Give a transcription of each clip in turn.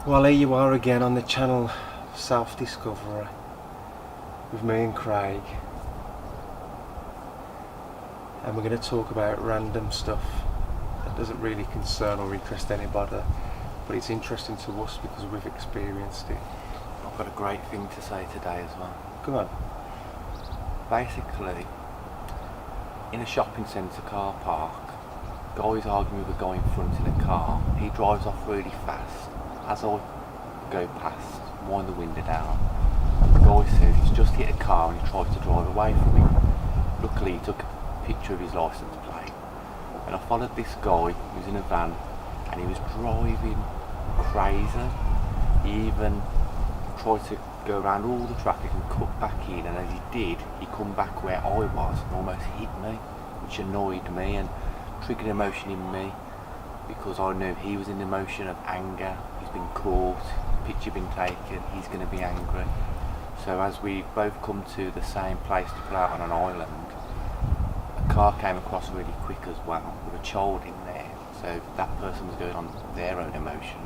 Well, here you are again on the channel Self-Discovery with me and Craig, and we're going to talk about random stuff that doesn't really concern or interest anybody, but it's interesting to us because we've experienced it. I've got a great thing to say today as well. Go on. Basically, in a shopping centre car park, guy's arguing with a guy in front in a car. He drives off really fast. As I go past, wind the window down, the guy says he's just hit a car and he tries to drive away from him. Luckily he took a picture of his licence plate, and I followed this guy who was in a van and he was driving crazy. He even tried to go around all the traffic and cut back in, and as he did, he come back where I was and almost hit me, which annoyed me and triggered emotion in me, because I knew he was in the emotion of anger. He's been caught, picture been taken, he's going to be angry. So as we both come to the same place to pull out on an island, a car came across really quick as well with a child in there, so that person was going on their own emotion,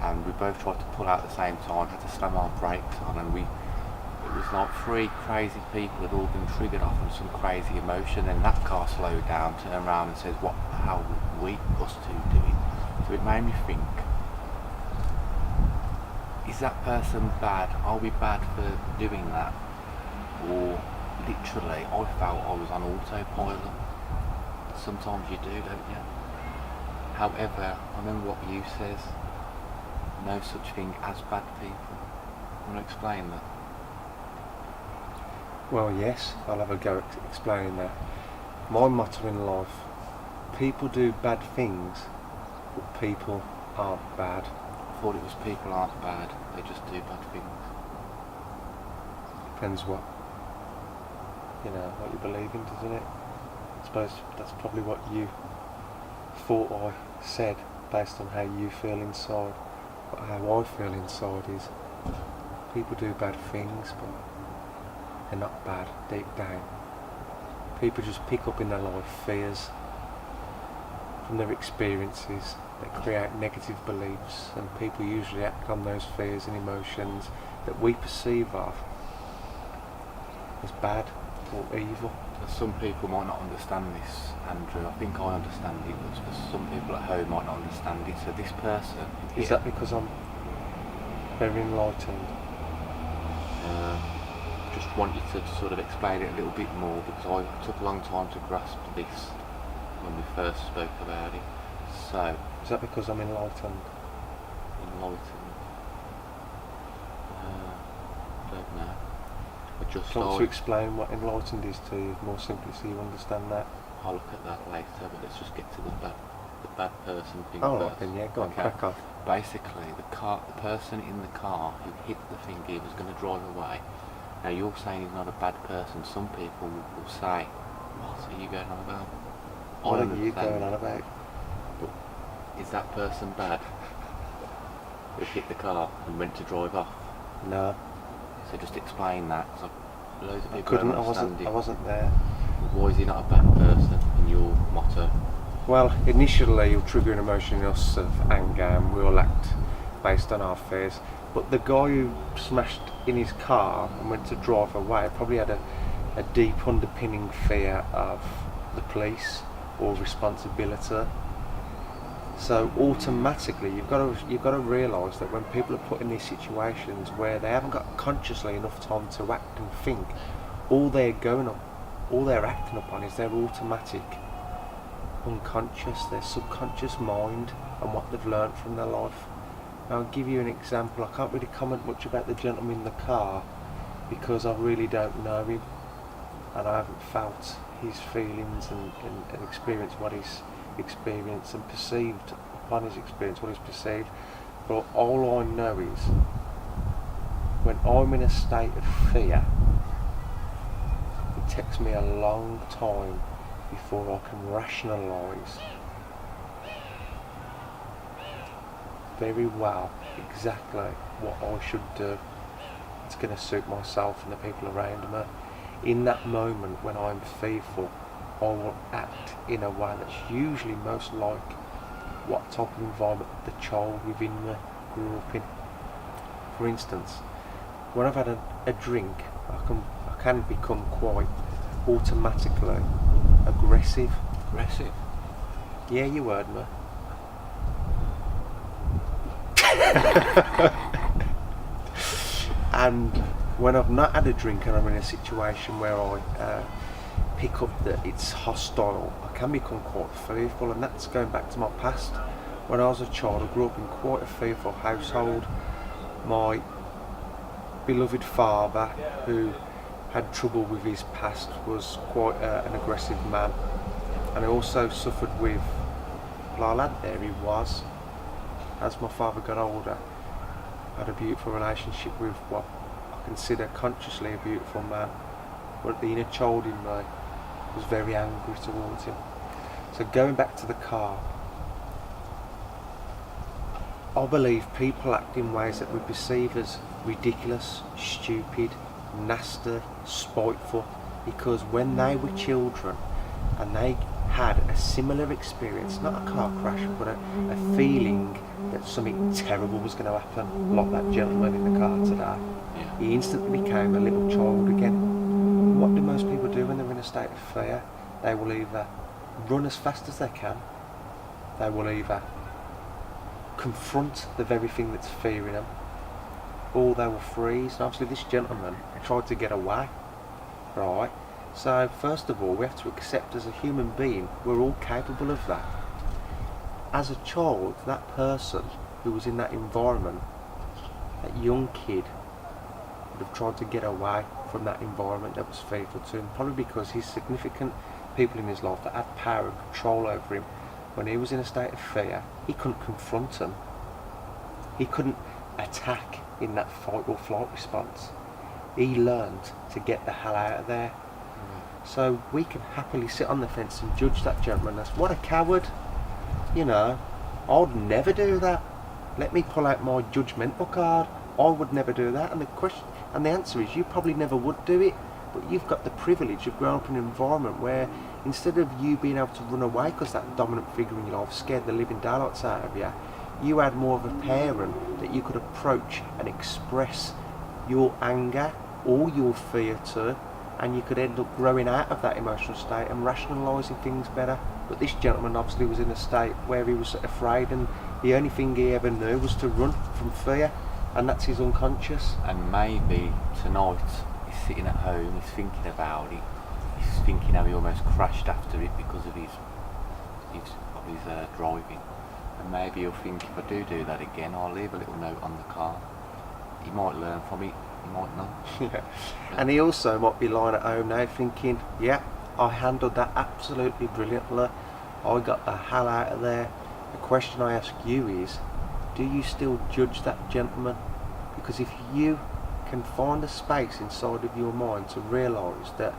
and we both tried to pull out at the same time, had to slam our brakes on, and it was like three crazy people had all been triggered off of some crazy emotion. Then that car slowed down, turned around and says, what the hell were we, us two, doing? So it made me think, is that person bad? Are we bad for doing that? Or literally, I felt I was on autopilot. Sometimes you do, don't you? However, I remember what you says, no such thing as bad people. Want to explain that? Well, yes, I'll have a go at explaining that. My motto in life: people do bad things, but people aren't bad. I thought it was people aren't bad, they just do bad things. Depends what you believe in, doesn't it? I suppose that's probably what you thought I said based on how you feel inside. But how I feel inside is people do bad things, but they're not bad deep down. People just pick up in their life fears from their experiences that create negative beliefs, and people usually act on those fears and emotions that we perceive of as bad or evil. Some people might not understand this, Andrew. I think I understand it, but some people at home might not understand it. So this person... Is that because I'm very enlightened? Just want you to sort of explain it a little bit more, because I took a long time to grasp this when we first spoke about it. So... Is that because I'm enlightened? Enlightened? Don't know. I just Do you want to explain what enlightened is to you more simply so you understand that? I'll look at that later, but let's just get to the bad person thing Oh, first. then yeah, go on, Okay. crack on. Basically, the person in the car who hit the thing, he was going to drive away. Now you're saying he's not a bad person. Some people will say, what are you going on about? What I are you understand. going on about? But is that person bad? Who hit the car and went to drive off? No. So just explain that, because loads of I people couldn't, don't understand it. I wasn't there. Why is he not a bad person in your motto? Well, initially you'll trigger an emotion in us of anger, and we all act based on our fears. But the guy who smashed in his car and went to drive away probably had a deep underpinning fear of the police or responsibility. So automatically you've got to realise that when people are put in these situations where they haven't got consciously enough time to act and think, all they're acting upon is their automatic unconscious, their subconscious mind, and what they've learnt from their life. Now, I'll give you an example. I can't really comment much about the gentleman in the car because I really don't know him, and I haven't felt his feelings and experienced what he's experienced and perceived upon his experience what he's perceived. But all I know is when I'm in a state of fear, it takes me a long time before I can rationalise very well exactly what I should do. It's going to suit myself and the people around me. In that moment when I'm fearful, I will act in a way that's usually most like what type of environment the child within me grew up in. For instance, when I've had a drink, I can become quite automatically aggressive. Aggressive? Yeah, you heard me. And when I've not had a drink and I'm in a situation where I pick up that it's hostile, I can become quite fearful, and that's going back to my past. When I was a child, I grew up in quite a fearful household. My beloved father, who had trouble with his past, was quite an aggressive man, and I also suffered with, well, I lad there he was. As my father got older, I had a beautiful relationship with what I consider consciously a beautiful man, but the inner child in me was very angry towards him. So going back to the car, I believe people act in ways that we perceive as ridiculous, stupid, nasty, spiteful, because when they were children and they had a similar experience, not a car crash, but a feeling that something terrible was going to happen, like that gentleman in the car today, he instantly became a little child again. What do most people do when they're in a state of fear? They will either run as fast as they can, they will either confront the very thing that's fearing them, or they will freeze. And obviously this gentleman tried to get away, right? So first of all, we have to accept as a human being we're all capable of that. As a child, that person who was in that environment, that young kid, would have tried to get away from that environment that was fearful to him, probably because his significant people in his life that had power and control over him, when he was in a state of fear, he couldn't confront them. He couldn't attack in that fight or flight response. He learned to get the hell out of there. So we can happily sit on the fence and judge that gentleman as, what a coward. You know, I'd never do that. Let me pull out my judgmental card. I would never do that. And the answer is, you probably never would do it, but you've got the privilege of growing up in an environment where instead of you being able to run away because that dominant figure in your life scared the living daylights out of you, you had more of a parent that you could approach and express your anger or your fear to, and you could end up growing out of that emotional state and rationalising things better. But this gentleman obviously was in a state where he was afraid, and the only thing he ever knew was to run from fear, and that's his unconscious. And maybe tonight he's sitting at home, he's thinking about it, he's thinking how he almost crashed after it because of his driving. And maybe he'll think, if I do that again, I'll leave a little note on the car. He might learn from it, he might not. Yeah. And he also might be lying at home now thinking, yeah, I handled that absolutely brilliantly. I got the hell out of there. The question I ask you is, do you still judge that gentleman? Because if you can find a space inside of your mind to realise that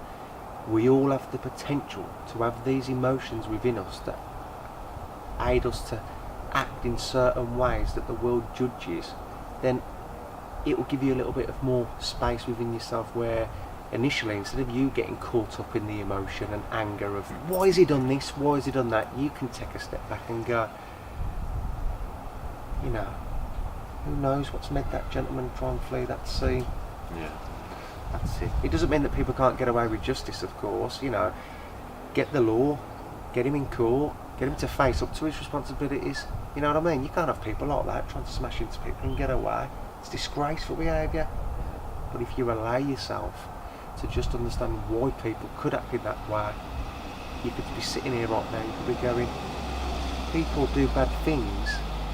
we all have the potential to have these emotions within us that aid us to act in certain ways that the world judges, then it will give you a little bit of more space within yourself, where initially, instead of you getting caught up in the emotion and anger of why has he done this, why has he done that, you can take a step back and go, you know, who knows what's made that gentleman try and flee that scene. Yeah, that's it. It doesn't mean that people can't get away with justice, of course. You know, get the law, get him in court, get him to face up to his responsibilities. You know what I mean? You can't have people like that trying to smash into people and get away. It's disgraceful behaviour. But if you allow yourself to just understand why people could act in that way, you could be sitting here right now, you could be going, people do bad things,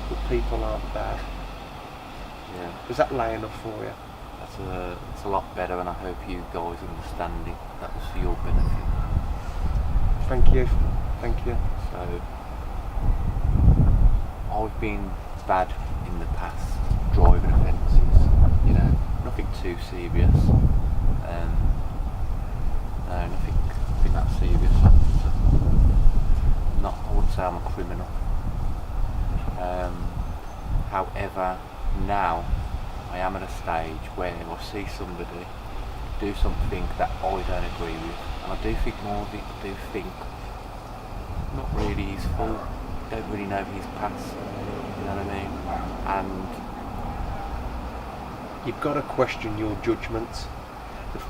but people aren't bad. Yeah. Does that lay enough for you? That's a lot better, and I hope you guys understand it. That was for your benefit. Thank you. Thank you. So, I've been bad in the past, driving offences, you know, nothing too serious. No, nothing that serious. I wouldn't say I'm a criminal. However, now I am at a stage where I see somebody do something that I don't agree with, and I do think more of it. I do think not really his fault. Don't really know his past. You know what I mean? And You've got to question your judgments.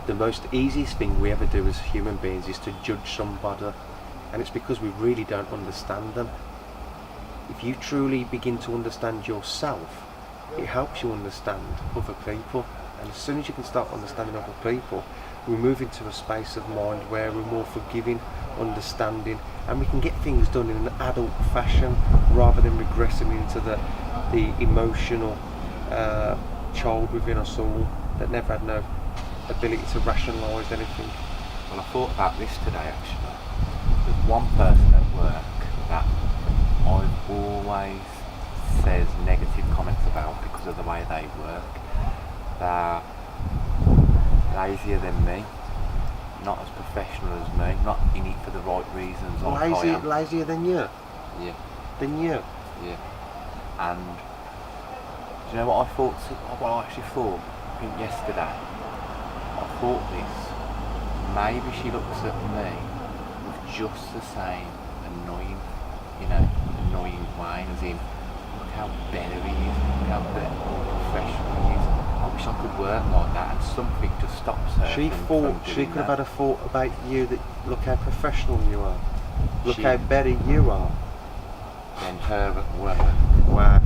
The most easiest thing we ever do as human beings is to judge somebody, and it's because we really don't understand them. If you truly begin to understand yourself, it helps you understand other people, and as soon as you can start understanding other people, we move into a space of mind where we're more forgiving, understanding, and we can get things done in an adult fashion rather than regressing into the emotional child within us all that never had no ability to rationalise anything. Well, I thought about this today actually. There's one person at work that I've always says negative comments about because of the way they work. They're lazier than me, not as professional as me, not in it for the right reasons. Lazier than you? Yeah. Than you? Yeah. And do you know what I thought? What I actually thought? I think yesterday. I thought this. Maybe she looks at me with just the same annoying way, as in, look how better he is, look how better professional he is. I wish I could work like that, and something just stops her. She thought she could have had a thought about you that look how professional you are, look how better you are than her at work. Wow.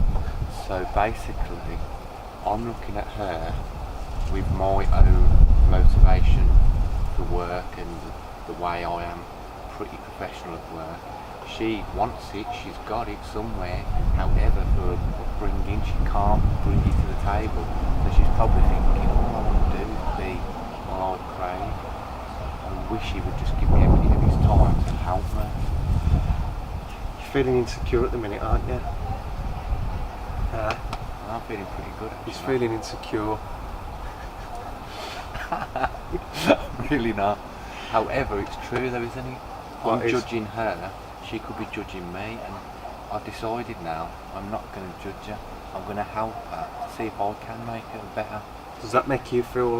So basically, I'm looking at her with my own motivation for work and the way I am pretty professional at work. She wants it, she's got it somewhere, however for upbringing she can't bring it to the table. So she's probably thinking, all I want to do is be like Craig. I wish he would just give me a bit of his time to help me. You're feeling insecure at the minute, aren't you? I'm feeling pretty good actually. He's feeling insecure. Really not. However, it's true though, isn't it? I'm judging her, she could be judging me, and I've decided now I'm not going to judge her. I'm going to help her, see if I can make her better. Does that make you feel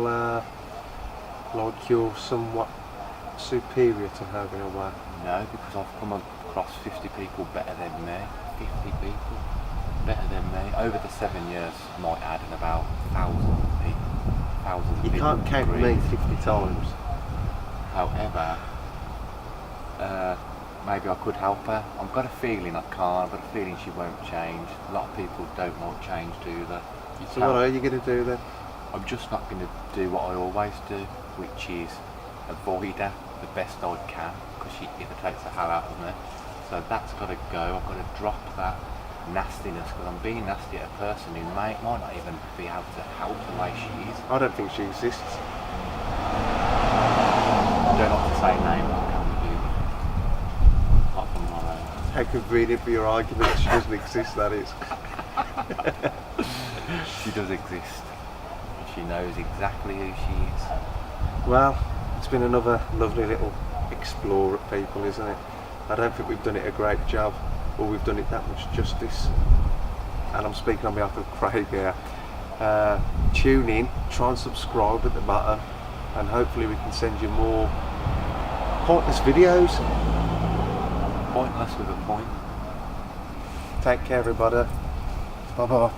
like you're somewhat superior to her in a way? No, because I've come across 50 people better than me. 50 people better than me. Over the 7 years, I might add in about thousands of people. You can't count me 50 times. However, maybe I could help her. I've got a feeling I can't, I've got a feeling she won't change. A lot of people don't like change, do they? So what are you going to do then? I'm just not going to do what I always do, which is avoid her the best I can, because she irritates the hell out of me. So that's got to go. I've got to drop that nastiness, because I'm being nasty at a person who might not even be able to help the way she is. I don't think she exists. I don't like to say names, can we do? Apart from my own. How convenient for your argument that she doesn't exist, that is. She does exist. And she knows exactly who she is. Well, it's been another lovely little explore at people, isn't it? I don't think we've done it a great job, or we've done it that much justice. And I'm speaking on behalf of Craig here. Tune in, try and subscribe at the bottom, and hopefully we can send you more pointless videos. Pointless with a point. Take care everybody. Bye bye.